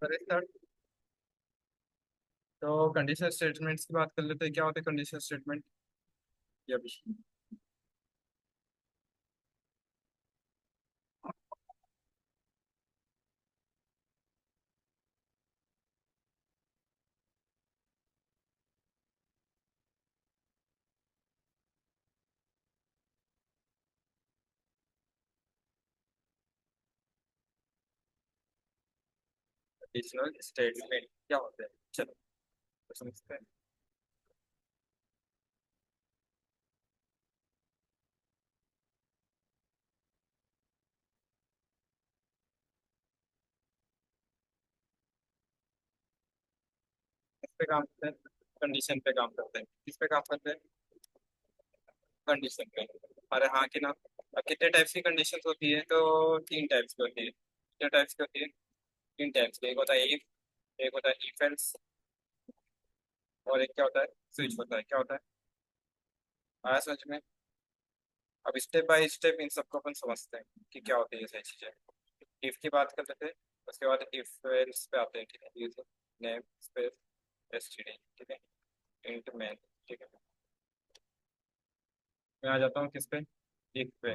अरे सर, तो conditional statements की बात कर लेते हैं। क्या होते हैं कंडीशनल स्टेटमेंट? या भी कंडीशनल स्टेटमेंट क्या होते हैं? चलो तो समझते हैं। किस पे काम करते हैं? कंडीशन पे काम करते हैं। किस पे काम करते हैं? कंडीशन पे। अरे हाँ कि ना। अब कितने टाइप्स की कंडीशन होती है? तो तीन टाइप्स की होती है। कितने टाइप्स की होती है? तीन टाइप्स की। एक होता है इफ, एक होता है इफ एल्स, और एक क्या होता है? स्विच होता है। क्या होता है? आया समझ में? अब स्टेप बाय स्टेप इन सबको अपन समझते हैं कि क्या होती है ये सारी चीजें। इफ की बात कर लेते हैं, उसके बाद इफ एल्स पे आते हैं। ठीक है, यूजर नेम स्पेस एसटीडी। ठीक है, इंट मैन। ठीक है, मैं आ जाता हूँ किस पे? इफ पे।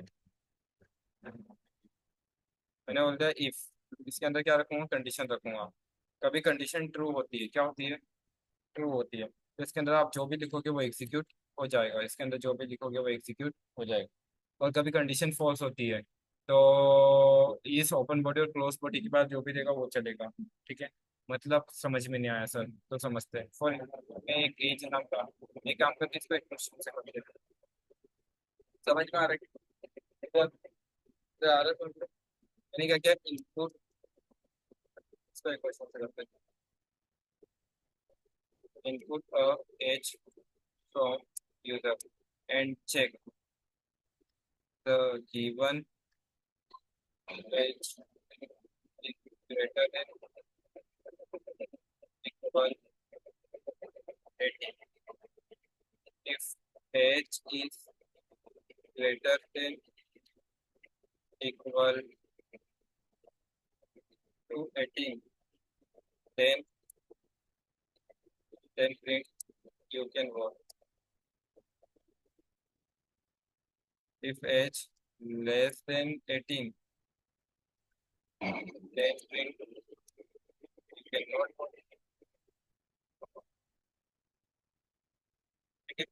मैंने बोल दिया इफ, इसके अंदर क्या रखूंगा? कंडीशन रखूंगा। कभी कंडीशन ट्रू होती है। क्या होती है? ट्रू होती है, तो इसके अंदर आप जो भी लिखोगे वो एग्जीक्यूट हो जाएगा। इसके अंदर जो भी लिखोगे वो एग्जीक्यूट हो जाएगा। और कभी कंडीशन फॉल्स होती है, तो इस ओपन बॉडी और क्लोज बॉडी के बाद जो भी देगा वो चलेगा। ठीक है, मतलब समझ में नहीं आया सर तो समझते हैं। फॉर मैं एक एज नाम का एक काम करके इसको एक क्वेश्चन से कर देता हूँ। समझ में आ रहा है? इधर आ रहा है तो मैंने क्या किया, इनपुट, इसको एक क्वेश्चन से करते हैं। Input age from user and check the given age is greater than equal 18. If age is greater than equal to 18, then print you can work. If age less than 18, then print you cannot work. ठीक है,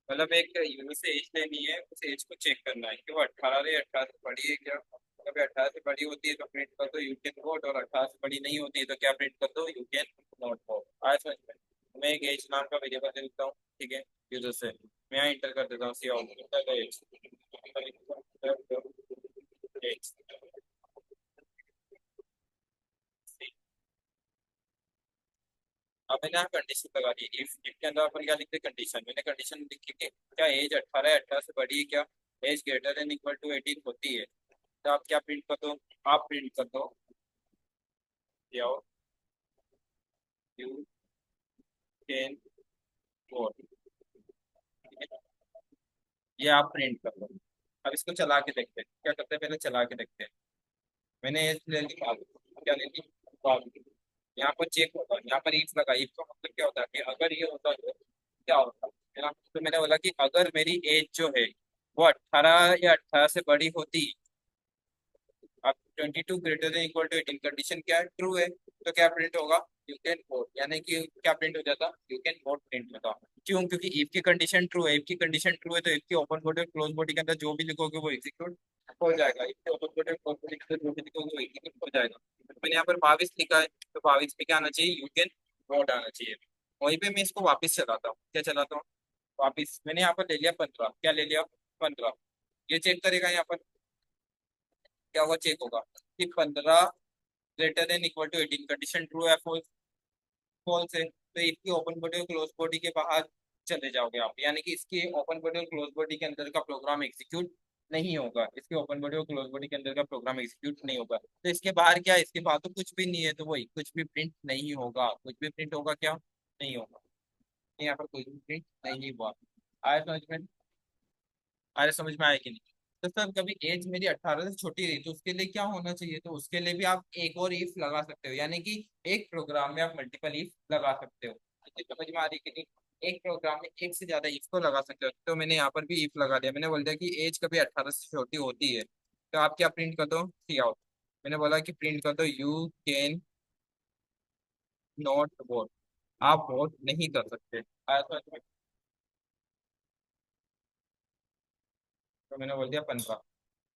मतलब एक user से as लेनी है, उस as को check करना है कि वो 18 या 18 से बड़ी है क्या। अगर 18 से बड़ी होती है तो प्रिंट कर दो यू कैन वोट, और 18 से बड़ी नहीं होती है तो क्या प्रिंट कर दो? You can not vote. आज समझ में? मैं एक एज नाम का वेरिएबल दे देता हूँ। ठीक है, यूजर से मैं यहाँ इंटर कर देता हूँ सी आउट एज। अब मैंने यहाँ कंडीशन लगा दी। इफ के अंदर अपन क्या लिखते हैं? कंडीशन। मैंने कंडीशन लिखी कि क्या एज 18 है, 18 से बड़ी है क्या, age greater than equal to 18 होती है, तो आप क्या प्रिंट कर दो? आप प्रिंट कर दो यू कैन वोट। ये आप प्रिंट कर दो। अब इसको चला के देखते हैं क्या करते हैं, पहले चला के देखते हैं। मैंने एज ले ली फालतू, क्या ले ली? फालतू। यहाँ पर चेक होगा, यहाँ पर इफ लगा। इफ का मतलब क्या होता है कि अगर ये होता तो क्या होता है ना। तो मैंने बोला कि अगर मेरी एज जो है वो 18 या 18 से बड़ी होती, अब 22 greater than equal to 18, condition क्या है? ट्रू है, तो क्या प्रिंट होगा? You can vote. यानी कि क्या प्रिंट हो जाता? यू कैन वोट प्रिंट होता। क्यों? क्योंकि इफ की कंडीशन ट्रू है। इफ की कंडीशन ट्रू है तो इफ की ओपन बॉडी और क्लोज बॉडी के अंदर जो भी लिखोगे वो एग्जीक्यूट हो जाएगा। इफ की ओपन बॉडी और क्लोज बॉडी के अंदर जो भी लिखोगे वो एग्जीक्यूट हो जाएगा। तो मैंने यहाँ पर 22 लिखा है, तो 22 पे क्या आना चाहिए? यू कैन वोट आना चाहिए। वहीं पे मैं इसको वापस चलाता हूँ। क्या चलाता हूँ? वापिस मैंने यहाँ पर ले लिया 15। क्या ले लिया? 15। ये चेक करेगा यहाँ पर, क्या होगा? चेक होगा कि 15 greater than equal to 18, condition true है फॉल्स? फॉल्स है, तो इसकी ओपन बॉडी और क्लोज बॉडी के बाहर चले जाओगे आप। यानी कि इसकी ओपन बॉडी और क्लोज बॉडी के अंदर का प्रोग्राम एग्जीक्यूट नहीं होगा। इसके ओपन बॉडी और क्लोज बॉडी के अंदर का प्रोग्राम एग्जीक्यूट नहीं होगा। तो इसके बाहर क्या है? इसके बाहर तो कुछ भी नहीं है, तो वही कुछ भी प्रिंट नहीं होगा। कुछ भी प्रिंट होगा क्या? नहीं होगा। यहाँ पर कुछ भी प्रिंट नहीं हुआ। आया समझ में? आया समझ में? आया कि नहीं? तो सर कभी एज मेरी 18 से छोटी रही तो उसके लिए क्या होना चाहिए, तो उसके लिए भी आप एक और इफ लगा सकते हो, यानी कि एक प्रोग्राम में आप मल्टीपल इफ लगा सकते हो। ये समझ में आ रही है कि नहीं? एक प्रोग्राम में एक से ज्यादा इफ को लगा सकते हो। तो मैंने यहाँ पर भी इफ लगा दिया, मैंने बोल दिया कि एज कभी 18 से छोटी होती है तो आप क्या प्रिंट कर दो, सी आउट। मैंने बोला कि प्रिंट कर दो यू कैन नॉट वोट, आप वोट नहीं कर सकते। आया समझ में? तो मैंने बोल दिया 15।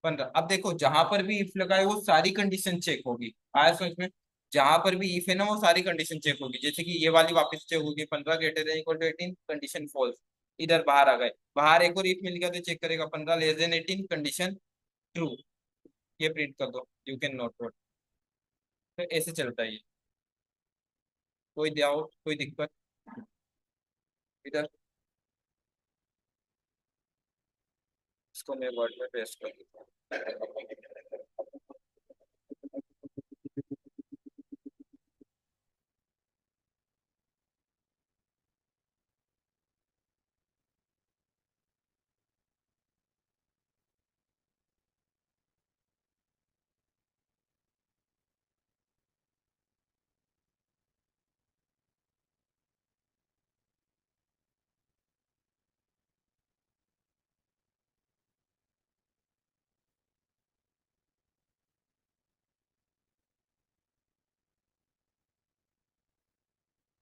15, अब देखो जहां पर भी इफ लगाए वो सारी कंडीशन चेक होगी। आया समझ में? जहां पर भी इफ है ना वो सारी कंडीशन चेक होगी, जैसे कि ये वाली वापस चेक होगी 15 greater than equal to 18 condition false. इधर बाहर आ गए, बाहर एक और इफ मिल गया तो चेक करेगा 15 लेस देन 18 कंडीशन ट्रू। ये प्रिंट कर दो यू कैन नॉट वोट। तो ऐसे चलता है ये। कोई डाउट, कोई दिक्कत इधर? इसको मैं वर्ड में पेस्ट कर देता हूँ।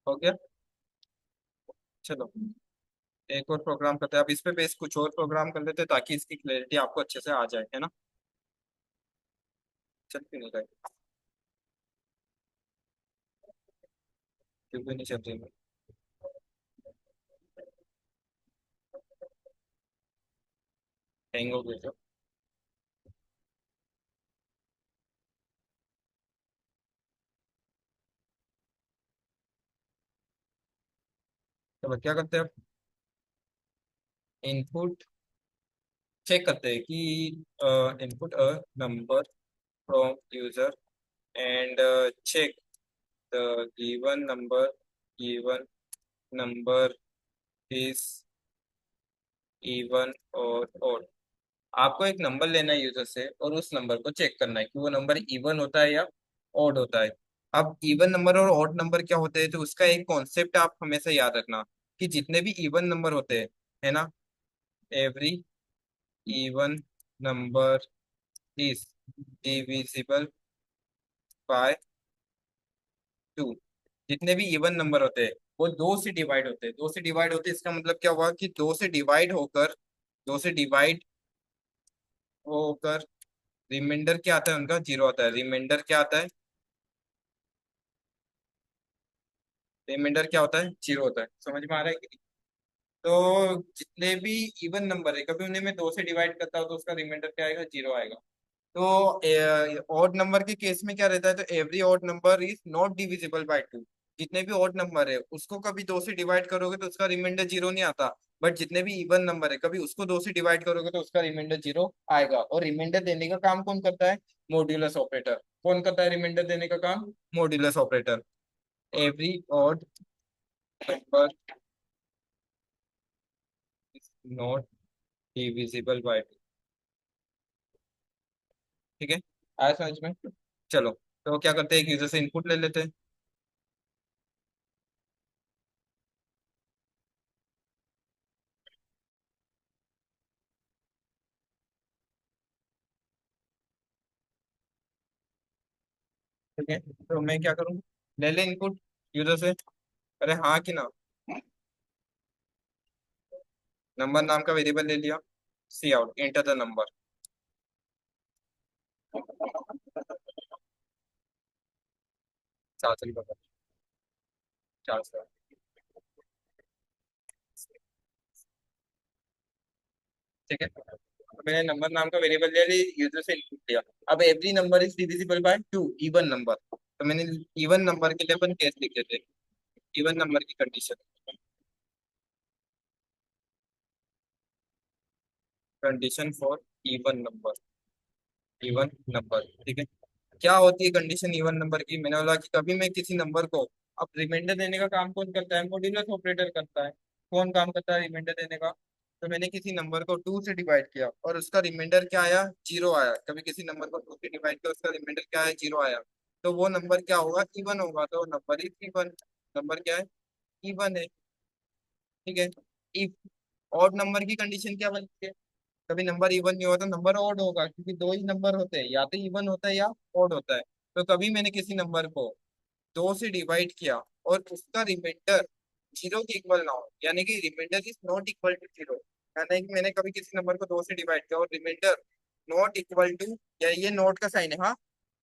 हो गया? चलो एक और प्रोग्राम करते हैं, अब इस पे बेस कुछ और प्रोग्राम कर लेते हैं ताकि इसकी क्लैरिटी आपको अच्छे से आ जाए, है ना? चल क्यों नहीं रही? क्यों भी नहीं चल रही? हैंग हो गई तो? तो क्या करते हैं? इनपुट चेक करते हैं कि input a number from user and check the given number is even or odd। आपको एक नंबर लेना है यूजर से और उस नंबर को चेक करना है कि वो नंबर इवन होता है या ऑड होता है। अब इवन नंबर और ऑड नंबर क्या होते हैं, तो उसका एक कॉन्सेप्ट आप हमेशा याद रखना कि जितने भी इवन नंबर होते हैं, है ना, every even number is divisible by 2। जितने भी इवन नंबर होते हैं वो दो से डिवाइड होते हैं, दो से डिवाइड होते हैं, इसका मतलब क्या हुआ कि दो से डिवाइड होकर रिमाइंडर क्या आता है, उनका जीरो आता है। रिमाइंडर क्या आता है? रिमाइंडर क्या होता है? जीरो होता है। समझ में आ रहा है कि नहीं? तो जितने भी इवन नंबर है कभी उन्हें मैं दो से डिवाइड करता हूँ तो उसका रिमाइंडर क्या आएगा? जीरो आएगा। तो ऑड नंबर के केस में क्या रहता है, तो every odd number is not divisible by 2। जितने भी ऑड नंबर है उसको कभी दो से डिवाइड करोगे तो उसका रिमाइंडर जीरो नहीं आता। बट जितने भी इवन नंबर है कभी उसको दो से डिवाइड करोगे तो उसका रिमाइंडर जीरो आएगा। और रिमाइंडर देने का काम कौन करता है? Modulus operator. कौन करता है रिमाइंडर देने का काम? Modulus operator. Every odd number is not divisible by 2। ठीक है? आया समझ में? चलो तो क्या करते हैं, एक यूजर से इनपुट ले लेते हैं। ठीक है, तो मैं क्या करूँ? ले ले इनपुट यूजर से। अरे हाँ कि ना? नंबर नाम का वेरिएबल ले लिया। सी आउट, एंटर द नंबर। चार चल पकड़, चार से। ठीक है, तो मैंने नंबर नाम का वेरिएबल ले लिया, यूजर से इनपुट लिया। अब every number is divisible by 2, even number. तो मैंने इवन नंबर के लिए अपन केस लिख देते, इवन नंबर की condition. Condition for even number, even number. ठीक है, क्या होती है कंडीशन इवन नंबर की? मैंने बोला कि कभी मैं किसी नंबर को, अब रिमाइंडर देने का काम कौन करता है? मॉड्यूलस ऑपरेटर करता है। कौन काम करता है रिमाइंडर देने का? तो मैंने किसी नंबर को 2 से डिवाइड किया और उसका रिमाइंडर क्या आया, 0 आया। कभी किसी नंबर को 2 से डिवाइड किया, उसका रिमाइंडर क्या आया, 0 आया। तो वो नंबर क्या होगा, इवन होगा। तो नंबर इज इवन। नंबर क्या है, इवन है। ठीक है। इफ ऑड नंबर की कंडीशन क्या बनती है, कभी नंबर इवन नहीं होता, नंबर ऑड होगा, क्योंकि दो ही नंबर होते हैं, या तो इवन होता है या ऑड होता है। तो कभी मैंने किसी नंबर को 2 से डिवाइड किया और उसका रिमाइंडर 0 के इक्वल ना हो, यानी कि remainder is not equal to 0, यानी कि मैंने कभी किसी नंबर को 2 से डिवाइड किया और रिमाइंडर नॉट इक्वल टू, या ये नोट का साइन है, हाँ,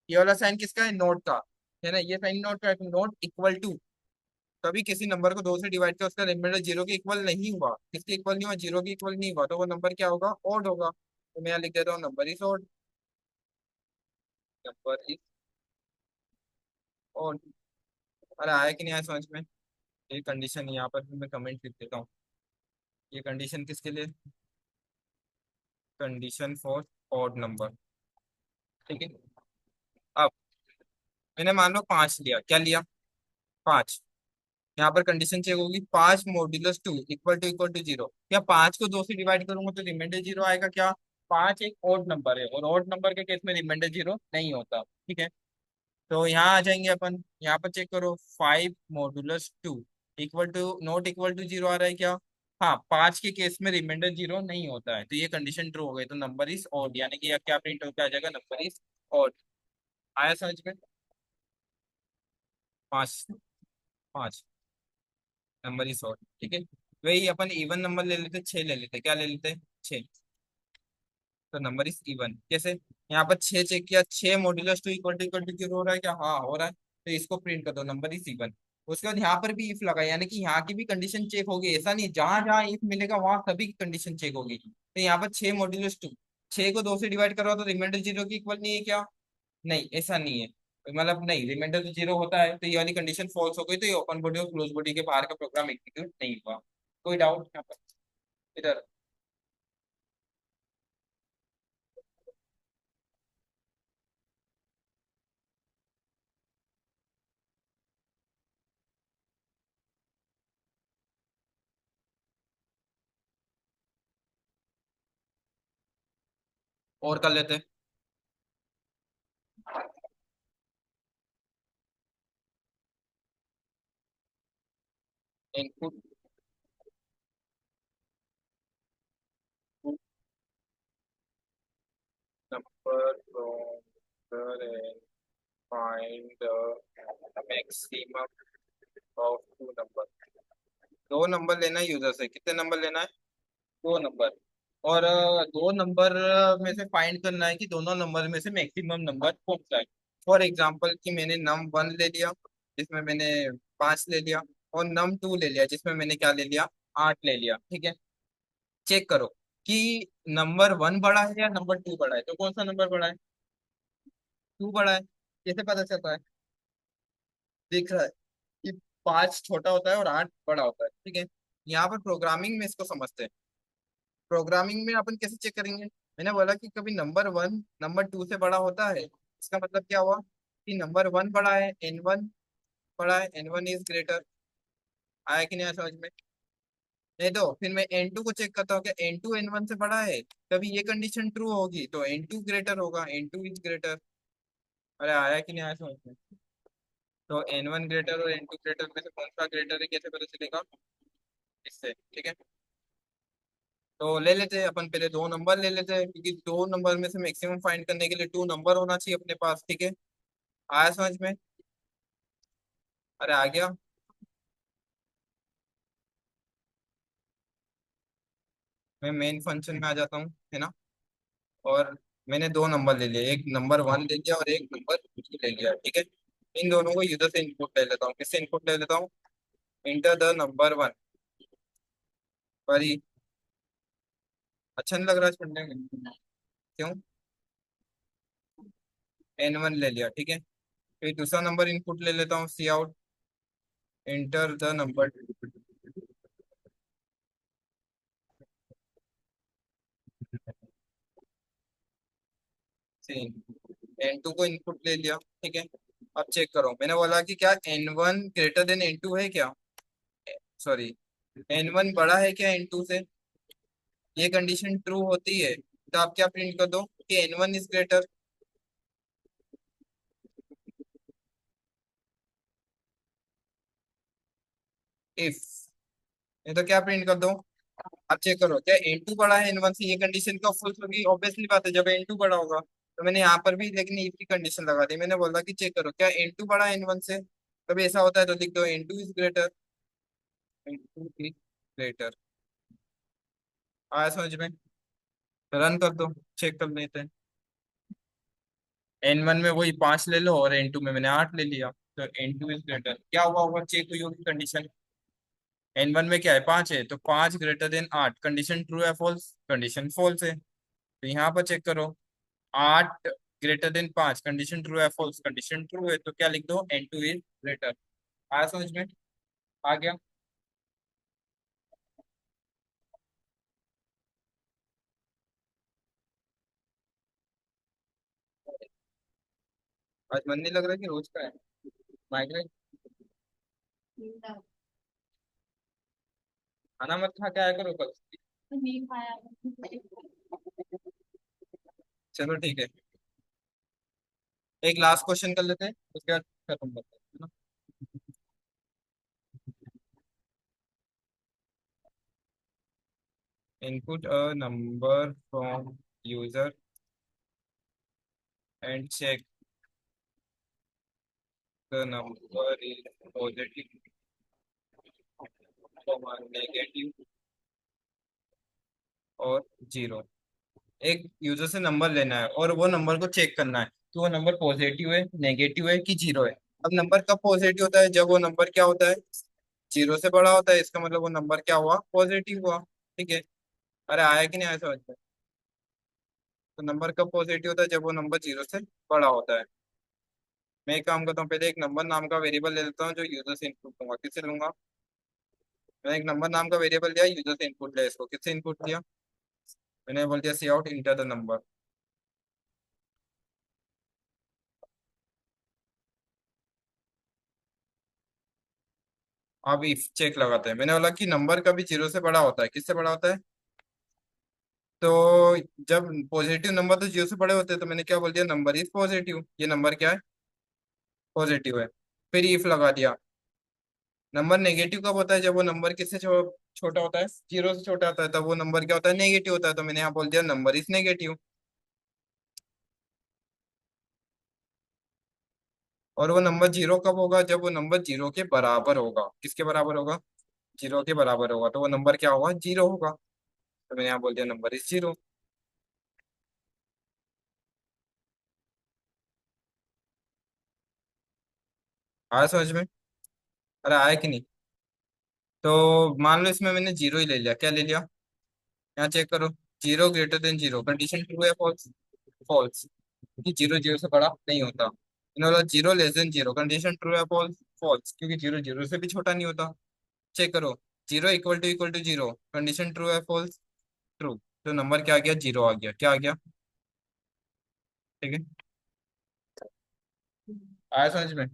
ये वाला साइन किसका है, नोट का, है ना, ये साइन नोट का है, नॉट इक्वल टू। कभी किसी नंबर को 2 से डिवाइड किया, उसका रिमाइंडर 0 के इक्वल नहीं हुआ, किसके इक्वल नहीं हुआ, 0 के इक्वल नहीं हुआ, तो वो नंबर क्या होगा, ऑड होगा। तो मैं यहाँ लिख देता हूँ number is odd. Number is odd. अरे आया कि नहीं आया समझ में। ये कंडीशन यहाँ पर भी मैं कमेंट लिख देता हूँ। ये कंडीशन किसके लिए, कंडीशन फॉर ऑड नंबर। ठीक है। अब मैंने मान लो 5 लिया, क्या लिया, 5। यहाँ पर कंडीशन चेक होगी, 5 मॉड्यूलस 2 इक्वल टू 0। क्या 5 को 2 से डिवाइड करूंगा तो रिमाइंडर 0 आएगा क्या। 5 एक ऑड नंबर है और ऑड नंबर के केस में रिमाइंडर 0 नहीं होता। ठीक है। तो यहाँ आ जाएंगे अपन, यहाँ पर चेक करो, 5 modulus 2 equal to not equal to 0 आ रहा है क्या। हाँ, 5 के केस में रिमाइंडर 0 नहीं होता है, तो ये कंडीशन ट्रू हो गई। तो नंबर इज ऑड, यानी कि अब क्या प्रिंट होकर आ जाएगा, नंबर इज ऑड। आया समझ में। 5, 5 नंबर इज ऑड। ठीक है। वही अपन इवन नंबर ले लेते, 6 ले लेते, क्या ले लेते, 6। तो नंबर इज इवन कैसे, यहाँ पर 6 चेक किया, 6 मॉड्यूलस 2 इक्वल टू 0 हो रहा है क्या, हाँ हो रहा है, तो इसको प्रिंट कर दो, नंबर इज इवन। उसके बाद यहाँ पर भी इफ लगा, यानी कि यहाँ की भी कंडीशन चेक होगी, ऐसा नहीं जहां जहां इफ मिलेगा वहां सभी की कंडीशन चेक होगी। तो यहाँ पर 6 मॉड्यूलस 2, 6 को 2 से डिवाइड करो तो रिमाइंडर 0 की इक्वल नहीं है क्या, नहीं ऐसा नहीं है, मतलब नहीं, रिमाइंडर तो 0 होता है, तो ये वाली कंडीशन फॉल्स हो गई, तो ये ओपन बॉडी और क्लोज बॉडी के बाहर का प्रोग्राम एग्जीक्यूट नहीं हुआ। कोई डाउट यहाँ पर, इधर और कर लेते, input number from and find the maximum of two number। दो नंबर लेना है यूजर से, कितने नंबर लेना है, दो नंबर। और दो नंबर में से फाइंड करना है कि दोनों नंबर में से मैक्सिमम नंबर कौन सा है। फॉर एग्जांपल कि मैंने num 1 ले लिया, जिसमें मैंने 5 ले लिया, और num 2 ले लिया, जिसमें मैंने क्या ले लिया, 8 ले लिया। ठीक है। चेक करो कि नंबर 1 बड़ा है या नंबर 2 बड़ा है, तो कौन सा नंबर बड़ा है, 2 बड़ा है। कैसे पता चलता है, दिख रहा है कि 5 छोटा होता है और 8 बड़ा होता है। ठीक है। यहाँ पर प्रोग्रामिंग में इसको समझते हैं। प्रोग्रामिंग में अपन कैसे चेक करेंगे, मैंने बोला कि कभी नंबर 1 नंबर 2 से बड़ा होता है, इसका मतलब क्या हुआ कि नंबर 1 बड़ा है, N1 बड़ा है, N1 इज ग्रेटर। आया कि नहीं आया समझ में। नहीं तो फिर मैं N2 को चेक करता हूँ, क्या N2 N1 से बड़ा है, तभी ये कंडीशन ट्रू होगी, तो N2 ग्रेटर होगा, N2 इज ग्रेटर। अरे आया कि नहीं आया समझ में। तो N1 ग्रेटर और N2 ग्रेटर में से कौन सा ग्रेटर है, कैसे पता चलेगा, इससे। ठीक है। तो ले लेते हैं अपन, पहले दो नंबर ले लेते हैं, क्योंकि दो नंबर में से मैक्सिमम फाइंड करने के लिए 2 नंबर होना चाहिए अपने पास। ठीक है। आया समझ में। अरे आ गया। मैं मेन फंक्शन में आ जाता हूँ, है ना। और मैंने दो नंबर ले लिए, एक नंबर 1 ले लिया और एक नंबर 2 ले लिया। ठीक है। इन दोनों को यूजर से इनपुट ले लेता हूँ, किससे इनपुट ले लेता हूँ, इंटर द नंबर 1। सॉरी, अच्छा नहीं लग रहा है पढ़ने में, क्यों, N1 ले लिया। ठीक है। फिर दूसरा नंबर इनपुट ले लेता हूँ, cout, enter the number 2। N2 को इनपुट ले लिया। ठीक है। अब चेक करो, मैंने बोला कि क्या N1 ग्रेटर देन N2 है क्या, सॉरी, N1 बड़ा है क्या N2 से, ये कंडीशन ट्रू होती है तो आप क्या प्रिंट कर दो कि N1 इज ग्रेटर इफ। ये तो क्या प्रिंट कर दो। आप चेक करो क्या N2 बड़ा है N1 से, ये कंडीशन का फुल होगी ऑब्वियसली बात है जब N2 बड़ा होगा। तो मैंने यहाँ पर भी लेकिन इफ की कंडीशन लगा दी, मैंने बोला कि चेक करो क्या N2 बड़ा है N1 से। कभी ऐसा होता है तो लिख दो N2 is greater, N2 is greater. आया समझ में। रन कर दो, चेक कर लेते हैं। N1 में वही 5 ले लो और N2 में मैंने 8 ले लिया, तो N2 इज ग्रेटर क्या हुआ होगा, चेक हुई होगी कंडीशन। N1 में क्या है, 5 है, तो 5 ग्रेटर देन 8, कंडीशन ट्रू है फॉल्स, कंडीशन फॉल्स है। तो यहाँ पर चेक करो 8 ग्रेटर देन 5, कंडीशन ट्रू है फॉल्स, कंडीशन ट्रू है, तो क्या लिख दो N2 इज ग्रेटर। आया समझ में। आ गया। आज मन नहीं लग रहा कि रोज का है माइग्रेन। खाना मत खा के आया करो कल। चलो ठीक है, एक लास्ट क्वेश्चन कर लेते हैं उसके बाद खत्म करते हैं, है ना। Input a number from user and check the number is positive negative or zero. एक यूजर से नंबर लेना है और वो नंबर को चेक करना है कि वो नंबर पॉजिटिव है नेगेटिव है कि जीरो है। अब नंबर कब पॉजिटिव होता है, जब वो नंबर क्या होता है, जीरो से बड़ा होता है, इसका मतलब वो नंबर क्या हुआ, पॉजिटिव हुआ। ठीक है। अरे आया कि नहीं आया समझ में। तो नंबर कब पॉजिटिव होता है, जब वो नंबर जीरो से बड़ा होता है। मैं एक काम करता हूँ, पहले एक नंबर नाम का वेरिएबल ले लेता हूँ जो यूजर से इनपुट लूंगा, किससे लूंगा। मैंने एक नंबर नाम का वेरिएबल लिया, यूजर से इनपुट लिया, इसको किससे इनपुट लिया, मैंने बोल दिया सी आउट इंटर द नंबर। अब इफ चेक लगाते हैं, मैंने बोला कि नंबर कभी जीरो से बड़ा होता है, किससे बड़ा होता है। तो जब पॉजिटिव नंबर तो जीरो से बड़े होते हैं, तो मैंने क्या बोल दिया, नंबर इज पॉजिटिव, ये नंबर क्या है, पॉजिटिव है। फिर इफ लगा दिया। नंबर नेगेटिव कब होता है, जब वो नंबर किससे छोटा होता है, जीरो से छोटा होता है, तब वो नंबर क्या होता है, नेगेटिव होता है, तो मैंने यहाँ बोल दिया नंबर इज नेगेटिव। और वो नंबर जीरो कब होगा, जब वो नंबर जीरो के बराबर होगा, किसके बराबर होगा, जीरो के बराबर होगा, तो वो नंबर क्या होगा, जीरो होगा, तो मैंने यहाँ बोल दिया नंबर इज जीरो। आया समझ में। अरे आया कि नहीं। तो मान लो इसमें मैंने जीरो ही ले लिया, क्या ले लिया, यहाँ चेक करो, zero greater than zero, condition true है फॉल्स, फॉल्स, क्योंकि जीरो जीरो से बड़ा नहीं होता। मैंने बोला zero less than zero, condition true है फॉल्स, फॉल्स, क्योंकि जीरो जीरो से भी छोटा नहीं होता। चेक करो, zero equal to zero, condition true है फॉल्स, ट्रू, तो नंबर क्या आ गया, जीरो आ गया, क्या आ गया। ठीक है। आया समझ में।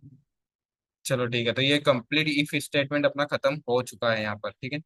चलो ठीक है, तो ये कंप्लीट इफ स्टेटमेंट अपना खत्म हो चुका है यहाँ पर, ठीक है।